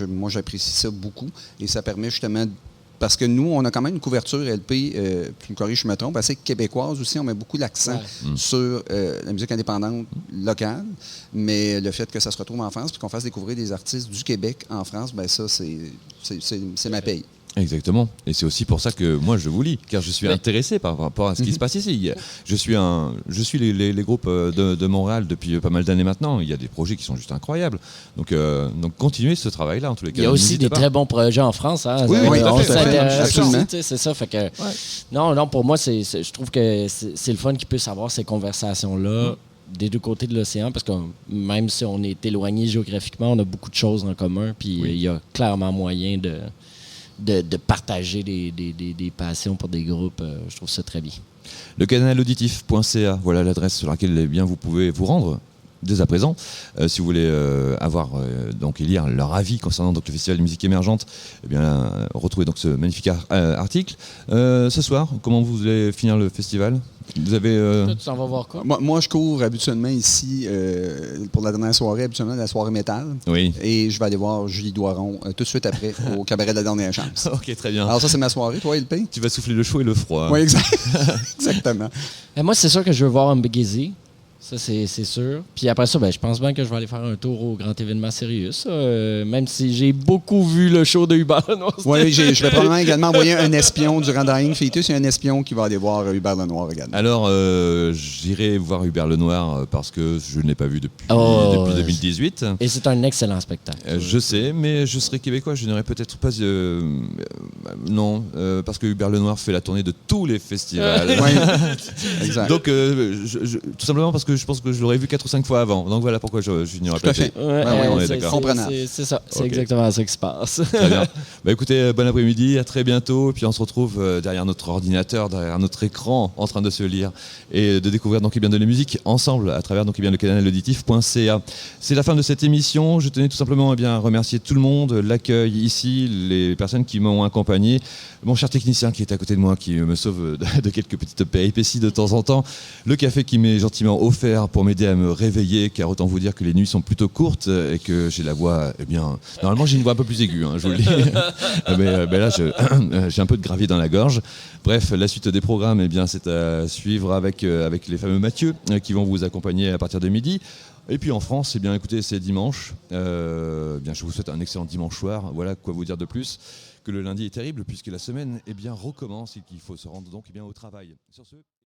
Moi, j'apprécie ça beaucoup. Et ça permet justement... Parce que nous, on a quand même une couverture LP, tu me corriges, je me trompe, assez québécoise aussi. On met beaucoup l'accent sur la musique indépendante locale. Mais le fait que ça se retrouve en France et qu'on fasse découvrir des artistes du Québec en France, ben ça, c'est ma paye. Exactement. Et c'est aussi pour ça que moi, je vous lis, car je suis intéressé par rapport à ce qui se passe ici. Je suis les groupes de Montréal depuis pas mal d'années maintenant. Il y a des projets qui sont juste incroyables. Donc continuez ce travail-là, en tous les cas. Il y a aussi des très bons projets en France. Hein. Oui, on tout à fait. Absolument. C'est ça. Fait que, non, pour moi, je trouve que c'est le fun qu'ils puissent avoir ces conversations-là. Des deux côtés de l'océan, parce que même si on est éloigné géographiquement, on a beaucoup de choses en commun, puis il y a clairement moyen de partager des passions pour des groupes. Je trouve ça très bien. Le canal auditif.ca, voilà l'adresse sur laquelle vous pouvez vous rendre dès à présent, si vous voulez avoir donc lire leur avis concernant donc le festival de musique émergente. Eh bien, retrouvez donc ce magnifique article. Ce soir, comment vous allez finir le festival? Vous avez. Toi, tu s'en vas voir quoi? Moi, je cours habituellement ici pour la dernière soirée, habituellement la soirée métal. Oui. Et je vais aller voir Julie Doiron tout de suite après au cabaret de la dernière chance. Ok, très bien. Alors ça, c'est ma soirée, toi, LP? Tu vas souffler le chaud et le froid. Oui, exactement. Moi, c'est sûr que je veux voir Mbegezi. Ça, c'est sûr. Puis après ça, je pense bien que je vais aller faire un tour au grand événement Sirius. Même si j'ai beaucoup vu le show de Hubert Lenoir. Oui, je vais probablement également envoyer un espion durant Dying Fetus. Il y a un espion qui va aller voir Hubert Lenoir également. Alors, j'irai voir Hubert Lenoir parce que je ne l'ai pas vu depuis 2018. Et c'est un excellent spectacle. Je sais, mais je serai québécois. Je n'aurais peut-être pas... non, parce que Hubert Lenoir fait la tournée de tous les festivals. Oui, exact. Donc, tout simplement parce que je pense que je l'aurais vu 4 ou 5 fois avant. Donc voilà pourquoi je n'y aurais pas été. On est d'accord. Comprenable. C'est ça. C'est exactement ça qui se passe. Très bien. Écoutez, bon après-midi, à très bientôt. Puis on se retrouve derrière notre ordinateur, derrière notre écran, en train de se lire et de découvrir donc de la musique ensemble à travers donc le canal auditif.ca. C'est la fin de cette émission. Je tenais tout simplement à remercier tout le monde, l'accueil ici, les personnes qui m'ont accompagné, mon cher technicien qui est à côté de moi, qui me sauve de quelques petites péripéties de temps en temps, le café qui m'est gentiment offert pour m'aider à me réveiller, car autant vous dire que les nuits sont plutôt courtes et que j'ai la voix, normalement j'ai une voix un peu plus aiguë, je vous le dis. mais là j'ai un peu de gravier dans la gorge. Bref, la suite des programmes, c'est à suivre avec les fameux Mathieu qui vont vous accompagner à partir de midi. Et puis en France, écoutez, c'est dimanche. Je vous souhaite un excellent dimanche soir. Voilà quoi vous dire de plus que le lundi est terrible puisque la semaine recommence et qu'il faut se rendre donc au travail. Sur ce...